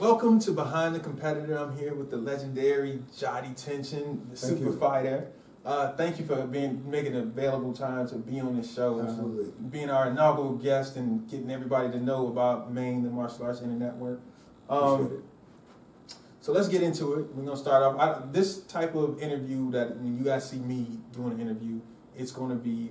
Welcome to Behind the Competitor. I'm here with the legendary Jadi Tention, the super fighter. Thank you for making available time to be on this show. Absolutely. Being our inaugural guest and getting everybody to know about Maine, the martial arts network. Appreciate it. So let's get into it. We're going to start off. This type of interview that when you guys see me doing an interview, it's going to be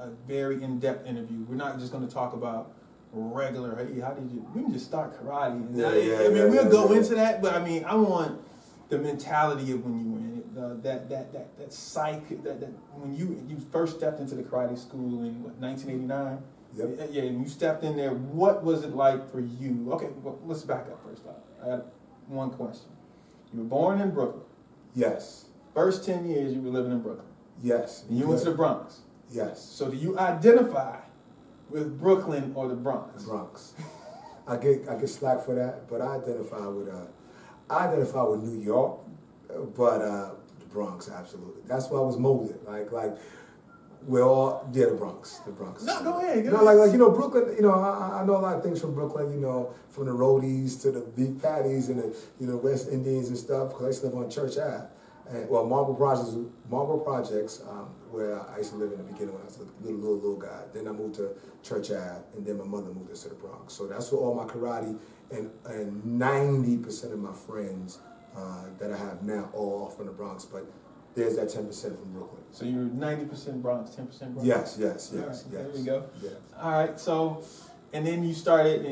a very in-depth interview. We're not just going to talk about regular, hey, how did you, we can just start karate. We'll go into that, but I mean, I want the mentality of when you were in it, that psych, that when you first stepped into the karate school in what, 1989? Yep. Yeah, and you stepped in there, what was it like for you? Okay, well, let's back up first off. I got one question. You were born in Brooklyn. Yes. First 10 years you were living in Brooklyn. Yes. And you went to the Bronx. Yes. So do you identify with Brooklyn or the Bronx? The Bronx. I get slack for that, but I identify with New York, but the Bronx, absolutely. That's why I was molded. Like we're all the Bronx. No, go ahead. Brooklyn. I know a lot of things from Brooklyn. From the roadies to the beef patties and the West Indians and stuff. Because I used to live on Church Ave. Marble Projects, where I used to live in the beginning when I was a little guy. Then I moved to Church Ave, and then my mother moved us to the Bronx. So that's where all my karate and 90% of my friends that I have now all from the Bronx. But there's that 10% from Brooklyn. So you're 90% Bronx, 10% Bronx? Yes. Right, there we go. Yeah. All right, so, and then you started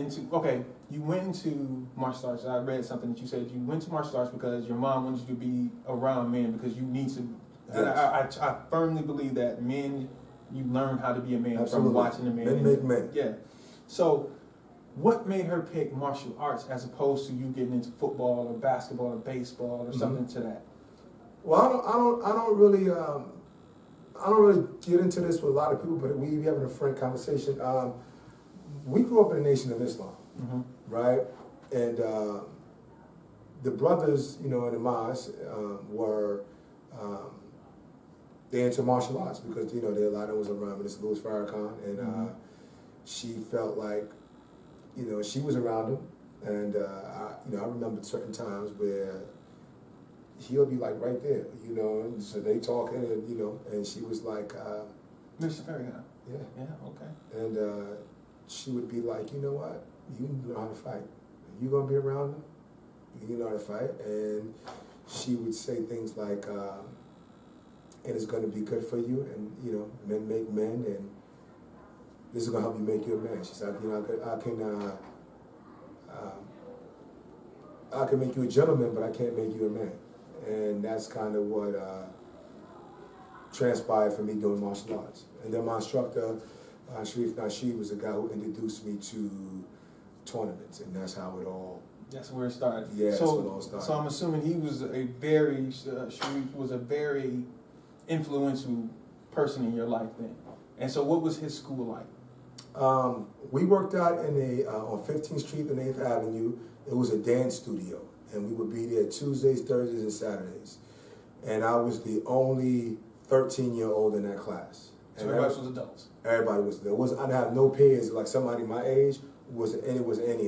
you went into martial arts. I read something that you said you went to martial arts because your mom wanted you to be around men because you need to. Yes. I firmly believe that men, you learn how to be a man Absolutely. from watching a man. Men make men. Yeah. So, what made her pick martial arts as opposed to you getting into football or basketball or baseball or something to that? Well, I don't really get into this with a lot of people, but we be having a frank conversation. We grew up in a nation of Islam, right? And the brothers, in the mosque were they into martial arts because there a lot of them was around Minister Louis Farrakhan, and she felt like she was around him, and I remember certain times where he'll be like right there, and so they talking, and and she was like, Mr. Farrakhan. Yeah, okay. and she would be like, you know what, you know how to fight. You gonna be around him, you know how to fight, and she would say things like, and it's gonna be good for you, and men make men, and this is gonna help you make you a man. She said, I can make you a gentleman, but I can't make you a man. And that's kind of what transpired for me doing martial arts. And then my instructor, Sharif Nasheed, was the guy who introduced me to tournaments, and that's how it all. That's where it started. Yeah, that's where it all started. So I'm assuming he was Sharif was a very influential person in your life then. And so what was his school like? We worked out on 15th Street and 8th Avenue. It was a dance studio, and we would be there Tuesdays, Thursdays, and Saturdays. And I was the only 13-year-old in that class. So everybody was adults? Everybody was there. I didn't have no peers, like somebody my age, it wasn't any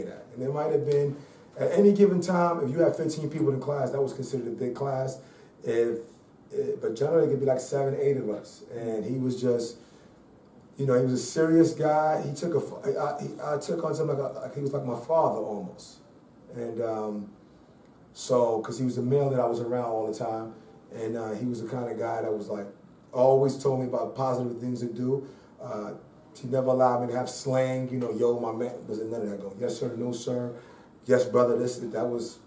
of that. And there might have been, at any given time, if you had 15 people in class, that was considered a big class. But generally it could be like 7, 8 of us. And he was just, he was a serious guy. I took on something like he was like my father almost. And so, because he was a male that I was around all the time, and he was the kind of guy that was like, always told me about positive things to do. He never allowed me to have slang, yo, my man, wasn't none of that going, yes sir, no sir, yes brother, that was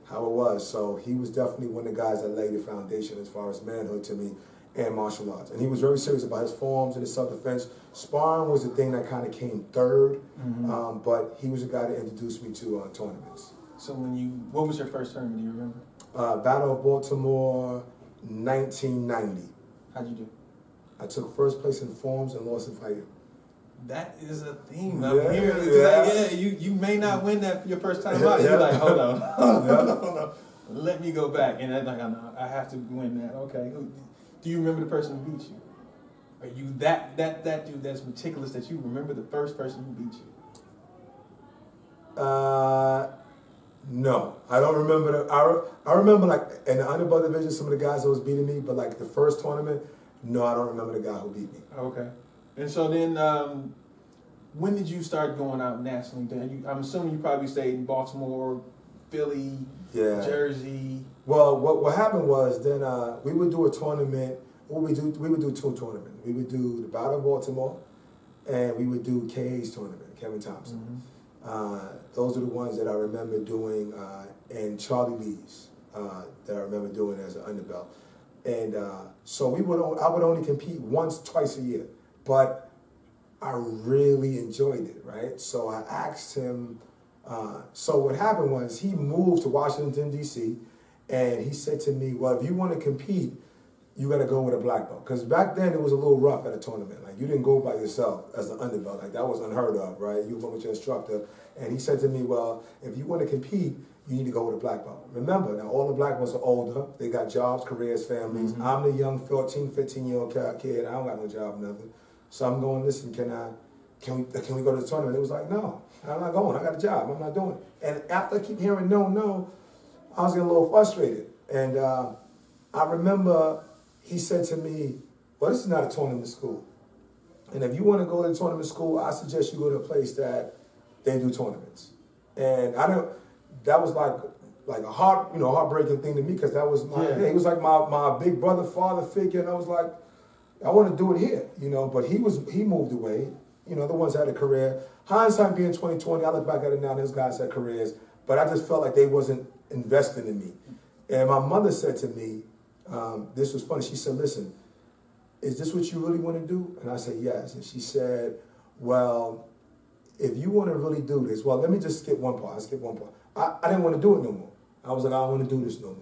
how it was. So he was definitely one of the guys that laid the foundation as far as manhood to me and martial arts. And he was very serious about his forms and his self-defense. Sparring was the thing that kind of came third, but he was the guy that introduced me to tournaments. So what was your first tournament, do you remember? Battle of Baltimore, 1990. How'd you do? I took first place in forms and lost in fighting. That is a theme I'm hearing. You may not win that your first time out. You're like, hold on. Let me go back. And I'm like, no, I have to win that. Okay. Do you remember the person who beat you? Are you that dude that's meticulous that you remember the first person who beat you? remember I remember like in the underbelly division, some of the guys that was beating me, but like the first tournament, no, I don't remember the guy who beat me. Okay. And so then, when did you start going out nationally? Then I'm assuming you probably stayed in Baltimore, Philly, Jersey. Well, what happened was then we would do a tournament. We would do two tournaments. We would do the Battle of Baltimore, and we would do KA's tournament, Kevin Thompson. Those are the ones that I remember doing, and Charlie Lee's that I remember doing as an underbelt. And so I would only compete once, twice a year, but I really enjoyed it, right? So I asked him. So what happened was he moved to Washington D.C. and he said to me, "Well, if you want to compete, you got to go with a black belt." Because back then it was a little rough at a tournament. Like you didn't go by yourself as an underbelt. Like that was unheard of, right? You went with your instructor. And he said to me, "Well, if you want to compete, you need to go with a black belt." Remember, now all the black belts are older. They got jobs, careers, families. I'm the young 14, 15-year-old kid. I don't got no job, nothing. So I'm going, listen, can we go to the tournament? It was like, no, I'm not going. I got a job. I'm not doing it. And after I keep hearing no, I was getting a little frustrated. And I remember he said to me, "Well, this is not a tournament school. And if you want to go to the tournament school, I suggest you go to a place that they do tournaments." And that was like a heartbreaking thing to me because that was he was like my big brother, father figure. And I was like, I want to do it here, but he moved away. The ones that had a career. Hindsight being 2020, I look back at it now, those guys had careers, but I just felt like they wasn't investing in me. And my mother said to me, this was funny, she said, "Listen, is this what you really want to do?" And I said, "Yes." And she said, "Well, if you want to really do this, well, let me just skip one part. I didn't want to do it no more. I was like, I don't want to do this no more.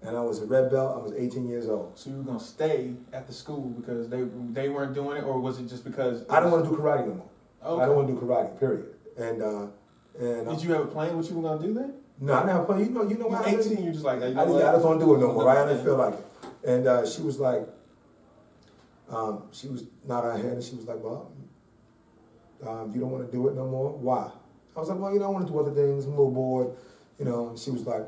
And I was a red belt. I was 18 years old. So you were gonna stay at the school because they weren't doing it, or was it just because I didn't want to do karate no more? Okay. I don't want to do karate. Period. And did you have a plan what you were gonna do then? No, I didn't have a plan. You know what? 18. You just like I just don't do it no more. Right? I didn't feel like it. And she was like, she was not her head, and she was like, "Well, you don't want to do it no more. Why?" I was like, "Well, I want to do other things. I'm a little bored, And she was like,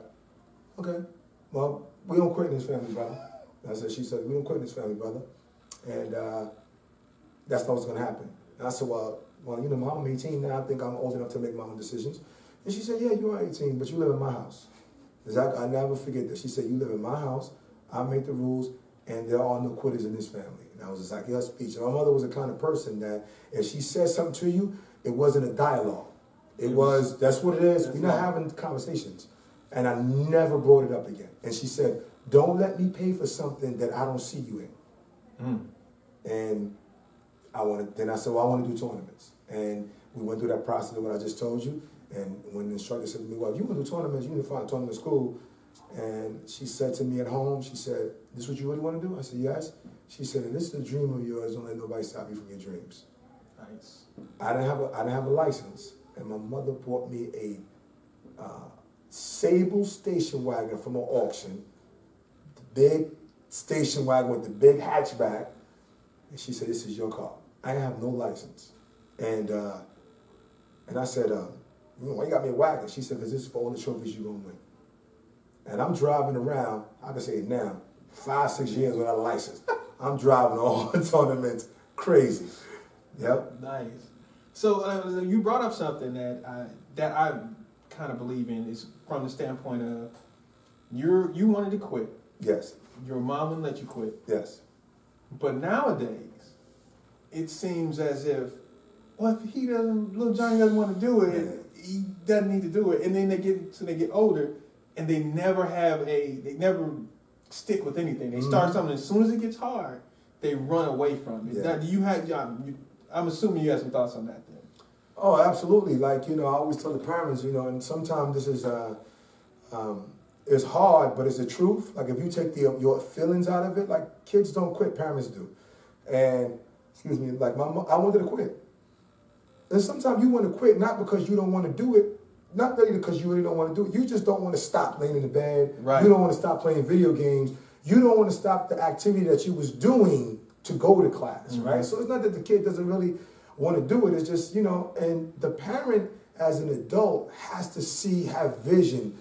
"Okay. Well, we don't quit in this family, brother." And she said, "We don't quit in this family, brother." And that's not what's going to happen. And I said, well, Mom, I'm 18 now. I think I'm old enough to make my own decisions. And she said, "Yeah, you are 18, but you live in my house." I never forget that. She said, "You live in my house. I make the rules, and there are no quitters in this family." And I was just like, her speech. And my mother was the kind of person that if she said something to you, it wasn't a dialogue. That's what it is. We're not having conversations. And I never brought it up again. And she said, "Don't let me pay for something that I don't see you in." And then I said, "Well, I want to do tournaments." And we went through that process of what I just told you. And when the instructor said to me, "Well, if you want to do tournaments, you need to find a tournament school." And she said to me at home, she said, "This is what you really want to do?" I said, "Yes." She said, "And this is a dream of yours. Don't let nobody stop you from your dreams." Nice. I didn't have a license. And my mother bought me a Sable station wagon from an auction, the big station wagon with the big hatchback, and she said, "This is your car." I have no license, and I said, "Why you got me a wagon?" She said, "Because this is for all the trophies you're gonna win." And I'm driving around. I can say it now, 5-6 years without a license. I'm driving all the tournaments, crazy. Yep. Nice. So you brought up something that I kind of believe in is from the standpoint of you wanted to quit. Yes. Your mom wouldn't let you quit. Yes. But nowadays, it seems as if, well, if little Johnny doesn't want to do it, he doesn't need to do it. And then they get older, and they never stick with anything. They start something, as soon as it gets hard, they run away from it. Yeah. I'm assuming you have some thoughts on that then. Oh, absolutely. Like, I always tell the parents, and sometimes this is, it's hard, but it's the truth. Like, if you take your feelings out of it, like, kids don't quit, parents do. And, like, I wanted to quit. And sometimes you want to quit not because you don't want to do it, not really because you really don't want to do it. You just don't want to stop laying in the bed. Right. You don't want to stop playing video games. You don't want to stop the activity that you was doing to go to class, right? So it's not that the kid doesn't really want to do it. It's just, and the parent as an adult has to have vision.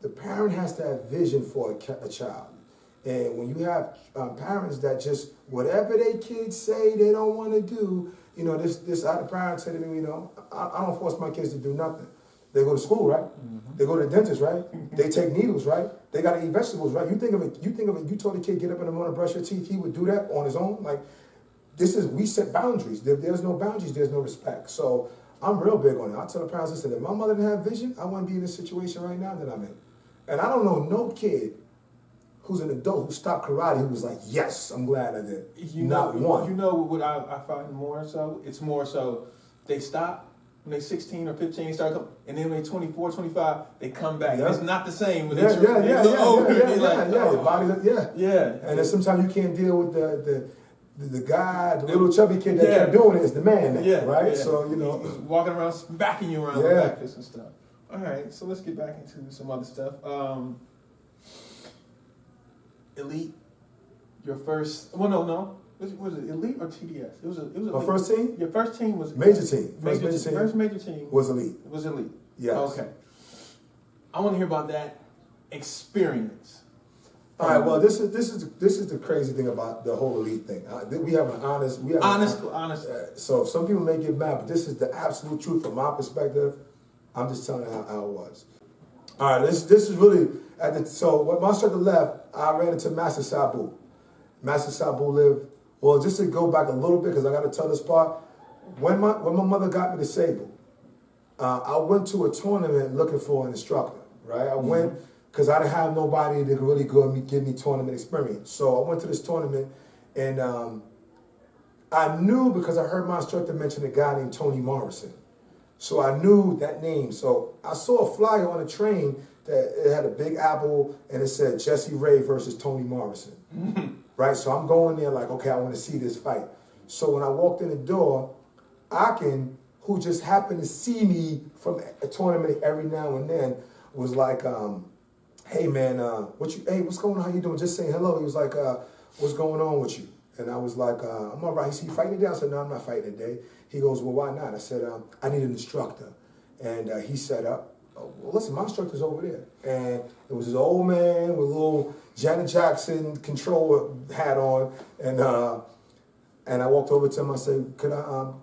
the parent has to have vision for a child. And when you have parents that just, whatever their kids say they don't want to do, you know, this other parent said to me, you know, I don't force my kids to do nothing. They go to school, right? Mm-hmm. They go to the dentist, right? They take needles, right? They got to eat vegetables, right? You think of it, you told a kid, get up in the morning, brush your teeth, he would do that on his own? Like, we set boundaries. There's no boundaries, there's no respect. So I'm real big on it. I tell the parents, listen, if my mother didn't have vision, I wouldn't be in this situation right now that I'm in. And I don't know no kid who's an adult who stopped karate who was like, yes, I'm glad I did. Not one. You know what I find more so? It's more so they stop when they're 16 or 15, they start coming, and then when they're 24, 25, they come back. Yeah. It's not the same when they're older. Your body's, yeah. And then sometimes you can't deal with the guy, the little chubby kid that kept doing it is the man now, right? Yeah. So, you know. He's walking around smacking you around the back fist and stuff. All right, so let's get back into some other stuff. Elite, your first, no. Was it Elite or TDS? It was my first team? Your first team was major team. First major team was Elite. It was Elite. Yes. Okay. I want to hear about that experience. All right. Well, this is the crazy thing about the whole Elite thing. We have an honest. Honest. So some people may get mad, but this is the absolute truth from my perspective. I'm just telling you how it was. All right. This is really so when my instructor left, I ran into Master Sabu. Master Sabu lived. Well, just to go back a little bit, because I got to tell this part. When my mother got me disabled, I went to a tournament looking for an instructor, right? I went because I didn't have nobody that could really give me tournament experience. So I went to this tournament, and I knew because I heard my instructor mention a guy named Tony Morrison. So I knew that name. So I saw a flyer on a train that it had a big apple, and it said Jesse Ray versus Tony Morrison. Right, so I'm going there like, okay, I want to see this fight. So when I walked in the door, Akin, who just happened to see me from a tournament every now and then, was like, hey man, what's going on? How you doing? Just saying hello. He was like, what's going on with you? And I was like, I'm all right. He said, you fighting today? I said, no, I'm not fighting today. He goes, well, why not? I said, I need an instructor. And he set up. Oh, well, listen, my instructor's over there. And it was this old man with a little Janet Jackson controller hat on. And I walked over to him. I said, could I, I'm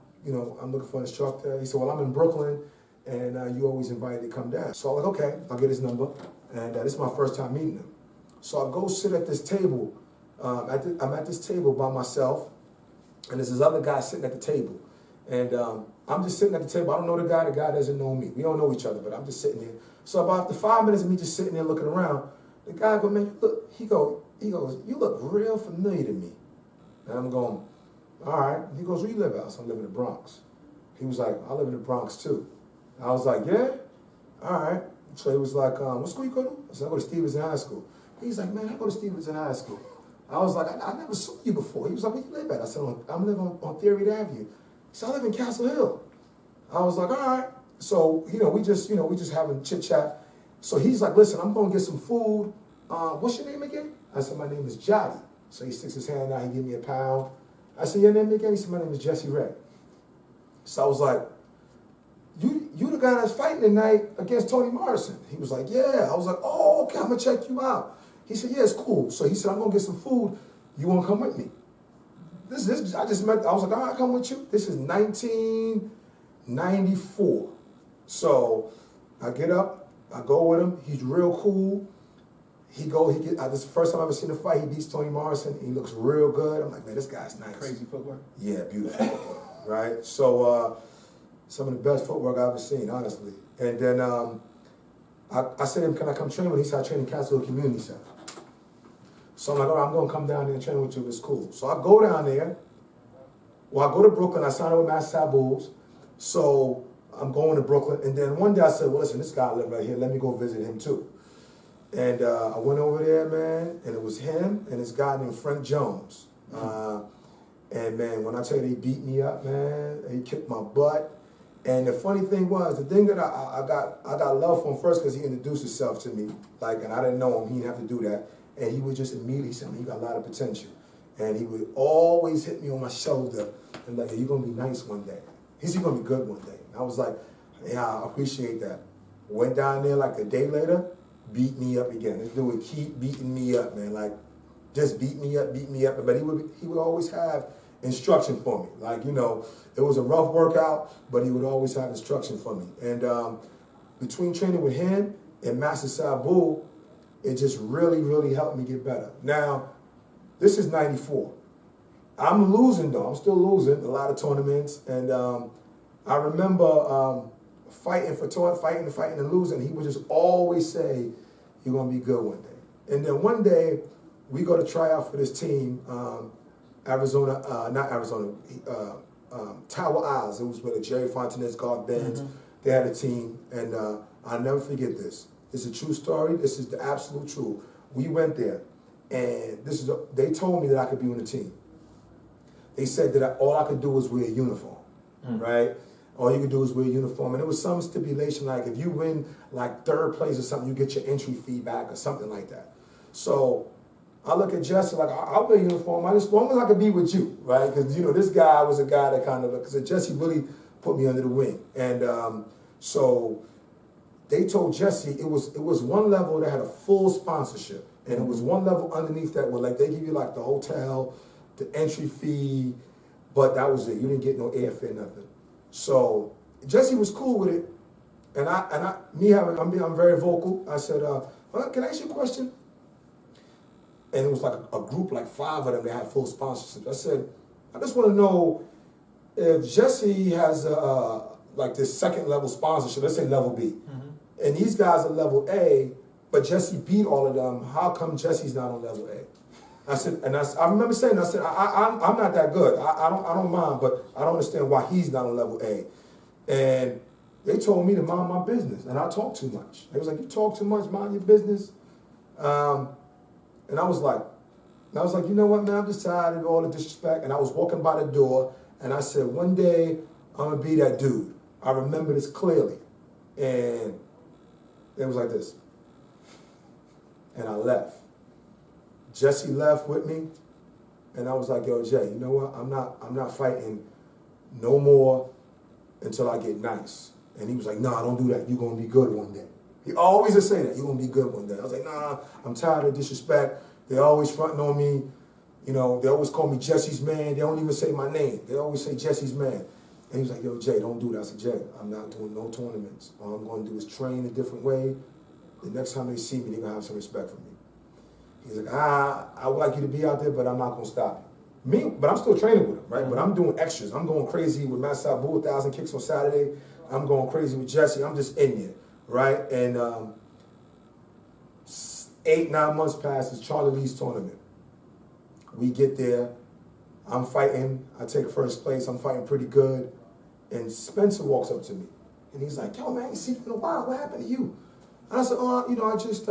looking for an instructor. He said, well, I'm in Brooklyn, and you always invited to come down. So I'm like, okay, I'll get his number. And this is my first time meeting him. So I go sit at this table. I'm at this table by myself, and there's this other guy sitting at the table. And I'm just sitting at the table. I don't know the guy doesn't know me. We don't know each other, but I'm just sitting there. So about after 5 minutes of me just sitting there looking around, the guy goes, man, look, he goes, you look real familiar to me. And I'm going, all right. He goes, where you live at? I said, I live in the Bronx. He was like, I live in the Bronx too. I was like, yeah? All right. So he was like, what school you go to? I said, I go to Stevenson High School. He's like, man, I go to Stevenson High School. I was like, I never saw you before. He was like, where you live at? I said, I'm living on Theory Avenue. So I live in Castle Hill. I was like, all right. So, we just having chit chat. So he's like, listen, I'm going to get some food. What's your name again? I said, my name is Jadi. So he sticks his hand out, he give me a pound. I said, your name again? He said, my name is Jesse Ray. So I was like, you the guy that's fighting tonight against Tony Morrison. He was like, yeah. I was like, oh, okay, I'm going to check you out. He said, yeah, it's cool. So he said, I'm going to get some food. You want to come with me? I was like, all right, I'll come with you. This is 1994. So I get up, I go with him. He's real cool. This is the first time I've ever seen him fight. He beats Tony Morrison. He looks real good. I'm like, man, this guy's nice. Crazy footwork. Yeah, beautiful footwork, right? So some of the best footwork I've ever seen, honestly. And then I said to him, can I come train with him? He said, I train in Castle Hill Community Center. So I'm like, all right, I'm going to come down there and train with you. It's cool. So I go down there. Well, I go to Brooklyn. I sign up with Master Sabu's. So I'm going to Brooklyn. And then one day I said, well, listen, this guy lives right here. Let me go visit him too. And I went over there, man, and it was him and this guy named Frank Jones. And, man, when I tell you they beat me up, man, he kicked my butt. And the funny thing was, the thing that I got love for him first because he introduced himself to me. and I didn't know him. He didn't have to do that. And he would just immediately say, he got a lot of potential. And he would always hit me on my shoulder and like, hey, you're going to be nice one day. He's going to be good one day. And I was like, yeah, I appreciate that. Went down there like a day later, beat me up again. This dude would keep beating me up, man. Like, just beat me up. But he would always have instruction for me. Like, you know, it was a rough workout, but he would always have instruction for me. And between training with him and Master Sabu, it just really, really helped me get better. Now, this is 94. I'm losing though. I'm still losing a lot of tournaments. And I remember fighting and losing. He would just always say, "You're gonna be good one day." And then one day, we go to try out for this team, Tower Isles. It was with Jerry Fontenez, Garth Benz. They had a team, and I'll never forget this. This is a true story. This is the absolute truth. We went there, and they told me that I could be on the team. They said that all I could do was wear a uniform, right? All you could do is wear a uniform. And there was some stipulation, like if you win like third place or something, you get your entry fee back or something like that. So I look at Jesse like, I'll wear a uniform as long as I can be with you, right? Because, you know, this guy was a guy that kind of, because Jesse really put me under the wing. And so they told Jesse it was one level that had a full sponsorship. And it was one level underneath that where like they give you like the hotel, the entry fee, but that was it. You didn't get no airfare, nothing. So Jesse was cool with it. And I'm very vocal. I said, can I ask you a question? And it was like a group, like 5 of them, they had full sponsorships. I said, I just want to know if Jesse has like this second level sponsorship, let's say level B, and these guys are level A, but Jesse beat all of them, how come Jesse's not on level A? I said, and I remember saying, I said, I'm not that good. I don't mind, but I don't understand why he's not on level A. And they told me to mind my business, and I talk too much. They was like, you talk too much, mind your business. And I was like, you know what, man, I'm just tired of all the disrespect. And I was walking by the door, and I said, one day, I'm gonna be that dude. I remember this clearly. And it was like this. And I left. Jesse left with me, and I was like, yo, Jay, you know what? I'm not fighting no more until I get nice. And he was like, nah, don't do that. You're gonna be good one day. He always would say that, you're gonna be good one day. I was like, nah, I'm tired of disrespect. They always fronting on me. You know, they always call me Jesse's man. They don't even say my name. They always say Jesse's man. And he was like, yo, Jay, don't do that. I said, Jay, I'm not doing no tournaments. All I'm gonna do is train a different way. The next time they see me, they're gonna have some respect for me. He's like, I would like you to be out there, but I'm not gonna stop you. But I'm still training with him, right? But I'm doing extras. I'm going crazy with Matt Sabu, 1,000 kicks on Saturday. I'm going crazy with Jesse. I'm just in there, right? And 8-9 months passes, Charlie Lee's tournament. We get there. I'm fighting. I take first place. I'm fighting pretty good. And Spencer walks up to me. And he's like, yo, man, I ain't seen you in a while. What happened to you? And I said, oh, you know, I just,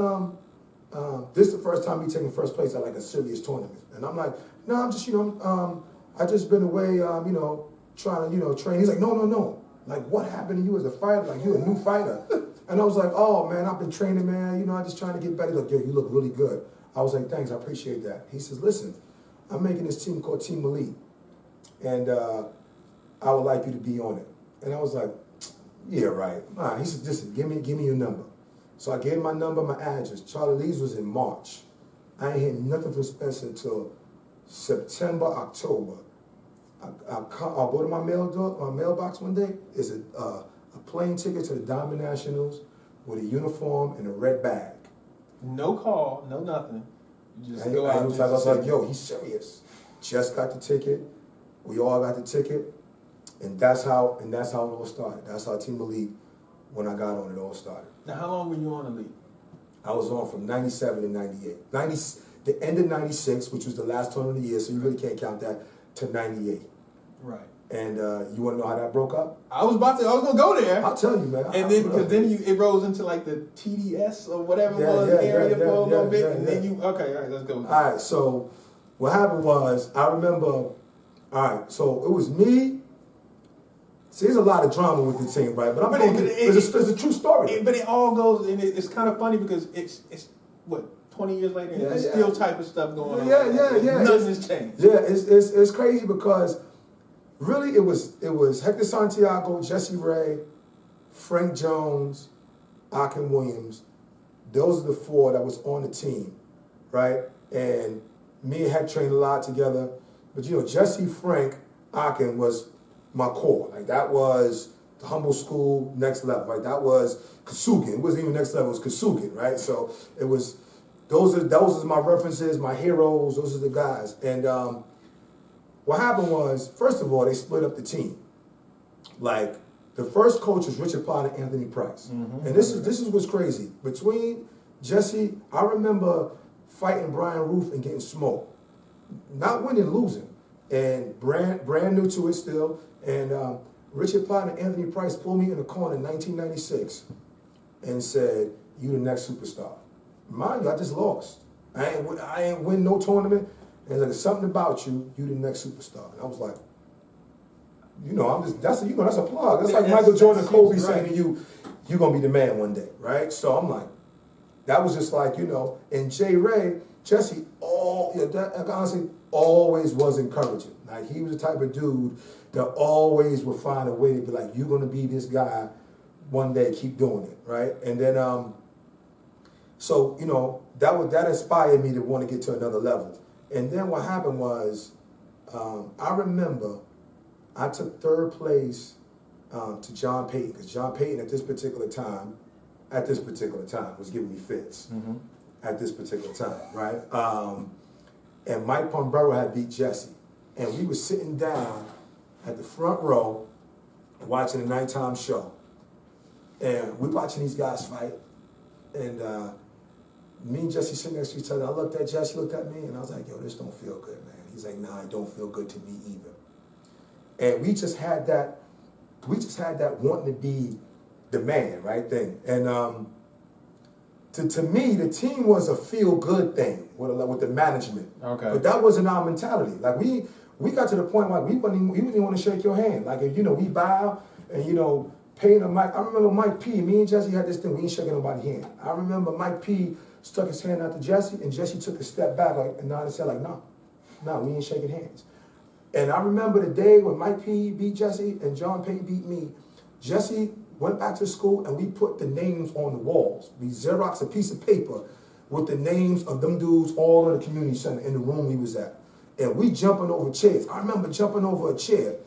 this is the first time me taking first place at like a serious tournament. And I'm like, no, I'm just, you know, I just been away, you know, trying to, you know, train. He's like, no. Like, what happened to you as a fighter? Like, you're a new fighter. And I was like, oh, man, I've been training, man. You know, I'm just trying to get better. He's like, yo, you look really good. I was like, thanks, I appreciate that. He says, listen, I'm making this team called Team Elite. And I would like you to be on it. And I was like, yeah, right. All right. He said, listen, give me your number. So I gave him my number, my address. Charlie Lee's was in March. I ain't heard nothing from Spencer until September, October. I'll go to my mailbox one day. It's a plane ticket to the Diamond Nationals with a uniform and a red bag. No call, no nothing. You just go out. out. I was like, yo, he's serious. Just got the ticket. We all got the ticket, and that's how it all started. That's how Team Elite, when I got on, it all started. Now, how long were you on Elite? I was on from 97 to 98. The end of 96, which was the last tournament of the year, so you really can't count that, to 98. Right. And you want to know how that broke up? I was going to go there. I'll tell you, man. And then, because then it rose into like the TDS or whatever area for a little bit. And then okay, all right, let's go. All right, so what happened was, I remember, all right, so it was me. See, there's a lot of drama with the team, right? But it's a true story. But it all goes, and it's kind of funny because it's what, 20 years later, and there's still type of stuff going on. Yeah. Nothing has changed. Yeah, it's crazy because really it was Hector Santiago, Jesse Ray, Frank Jones, Akin Williams, those are the 4 that was on the team, right? And me and Heck trained a lot together. But you know, Jesse, Frank, Akin was my core. Like that was the humble school next level, right? That was Kasugan. It wasn't even next level, it was Kasugan, right? So it was, those are my references, my heroes, those are the guys. And what happened was, first of all, they split up the team. Like, the first coach was Richard Potter and Anthony Price. Mm-hmm. And this is what's crazy. Between Jesse, I remember fighting Brian Roof and getting smoked. Not winning, losing. And brand new to it still. And Richard Potter and Anthony Price pulled me in the corner in 1996 and said, "You the next superstar." Mind you, I just lost. I ain't win no tournament. And there's something about you, you the next superstar. And I was like, you know, that's a plug. That's like Michael Jordan and Kobe saying to you, you're gonna be the man one day, right? So I'm like, that was just like, you know, and Jesse, honestly, always was encouraging. Like he was the type of dude that always would find a way to be like, you're gonna be this guy one day, keep doing it, right? And then, so, you know, that inspired me to want to get to another level. And then what happened was, I remember I took 3rd place to John Payton, because John Payton at this particular time, was giving me fits. Mm-hmm. At this particular time, right? And Mike Pombero had beat Jesse. And we were sitting down at the front row watching the nighttime show. And we're watching these guys fight. And me and Jesse sitting next to each other. I looked at Jesse, looked at me, and I was like, yo, this don't feel good, man. He's like, nah, it don't feel good to me either. And we just had that wanting to be the man, right, thing. And to me, the team was a feel-good thing with the management. Okay. But that wasn't our mentality. Like, we got to the point where we wouldn't even want to shake your hand. Like, if, you know, we bow and, you know, paying a Mike. I remember Mike P. Me and Jesse had this thing. We ain't shaking nobody's hand. I remember Mike P. stuck his hand out to Jesse, and Jesse took a step back and nodded and said, like, no, we ain't shaking hands. And I remember the day when Mike P. beat Jesse and John Payton beat me. Jesse went back to school and we put the names on the walls. We Xeroxed a piece of paper with the names of them dudes all in the community center in the room we was at. And we jumping over chairs. I remember jumping over a chair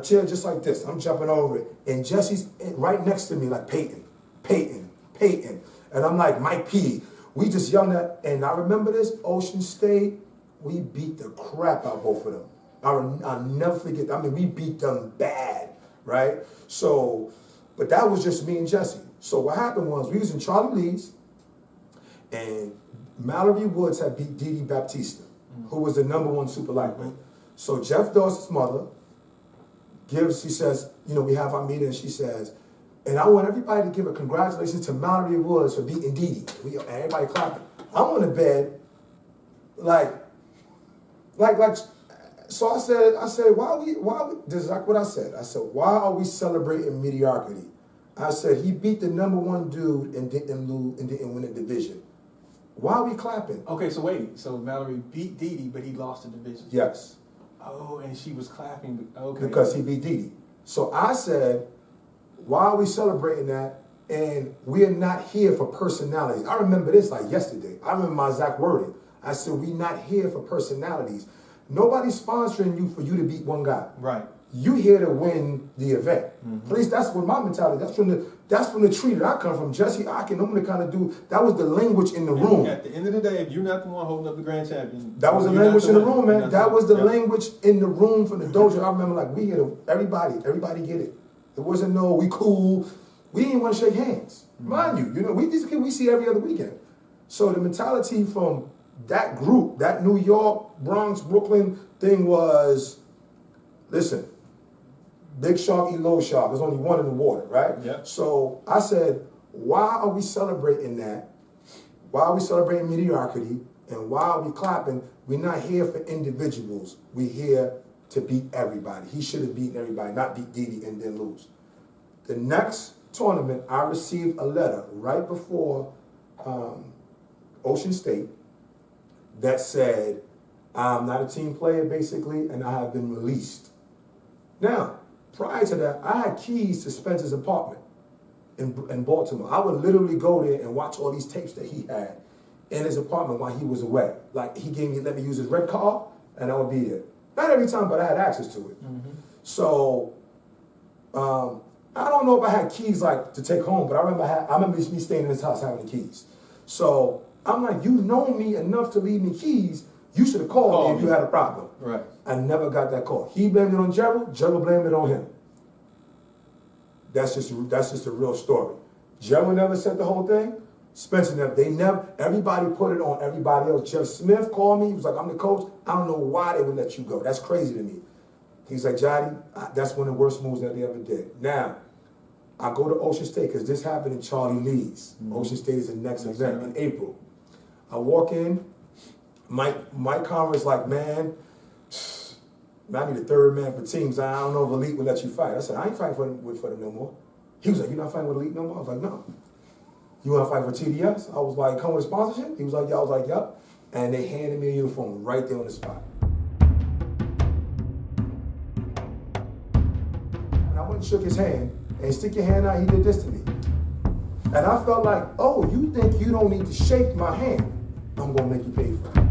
just like this. I'm jumping over it. And Jesse's right next to me like, Payton. And I'm like, Mike P. We just yelling at, and I remember this, Ocean State, we beat the crap out of both of them. I'll never forget. I mean, we beat them bad, right? So, but that was just me and Jesse. So what happened was we was in Charlie Lee's, and Mallory Woods had beat Didi Baptista, who was the #1 super lightweight. So Jeff Dawson's mother she says, you know, we have our meeting, and she says, and I want everybody to give a congratulations to Mallory Woods for beating Didi. Everybody clapping. I'm on the bed, like, so I said, why we, this is like what I said. I said, why are we celebrating mediocrity? I said, he beat the #1 dude and didn't lose and didn't win a division. Why are we clapping? Okay, so wait. So Mallory beat Didi, but he lost the division. Yes. Oh, and she was clapping. Okay. Because he beat Didi. So I said, why are we celebrating that? And we're not here for personalities. I remember this like yesterday. I remember my exact wording. I said, we're not here for personalities. Nobody's sponsoring you for you to beat one guy. Right. You here to win the event. Mm-hmm. At least that's what my mentality. That's from the tree that I come from. Jesse Akin, I'm the kind of dude. That was the language in the room. At the end of the day, if you're not the one holding up the grand champion, that was the language in the room, man. That was the language in the room from the dojo. I remember like we here to everybody get it. There wasn't no we cool. We didn't want to shake hands. Mm-hmm. Mind you know, these kids we see every other weekend. So the mentality from that group, that New York, Bronx, Brooklyn thing was, listen, big shark eat little shark. There's only one in the water, right? Yeah. So I said, why are we celebrating that? Why are we celebrating mediocrity? And why are we clapping? We're not here for individuals. We're here to beat everybody. He should have beaten everybody, not beat Didi and then lose. The next tournament, I received a letter right before Ocean State that said, I'm not a team player, basically, and I have been released. Now, prior to that, I had keys to Spencer's apartment. in Baltimore. I would literally go there and watch all these tapes that he had in his apartment while he was away. Like he let me use his red car, and I would be there. Not every time, but I had access to it. Mm-hmm. So I don't know if I had keys like to take home, but I remember me staying in his house having the keys. So I'm like, you know me enough to leave me keys. You should have called me if you had a problem. Right. I never got that call. He blamed it on Gerald. Gerald blamed it on him. That's just a real story. Gerald never said the whole thing. Spencer never. Everybody put it on everybody else. Jeff Smith called me. He was like, I'm the coach. I don't know why they would let you go. That's crazy to me. He's like, Jadi, that's one of the worst moves that they ever did. Now, I go to Ocean State because this happened in Charlie Lee's. Mm-hmm. Ocean State is the next event in April. I walk in. Mike Conrad's like, man, I need a third man for teams. I don't know if Elite will let you fight. I said, I ain't fighting for them no more. He was like, you're not fighting with Elite no more? I was like, no. You want to fight for TDS? I was like, come with a sponsorship? He was like, yeah. I was like, yep. And they handed me a uniform right there on the spot. And I went and shook his hand, and stick your hand out, he did this to me. And I felt like, oh, you think you don't need to shake my hand? I'm going to make you pay for it.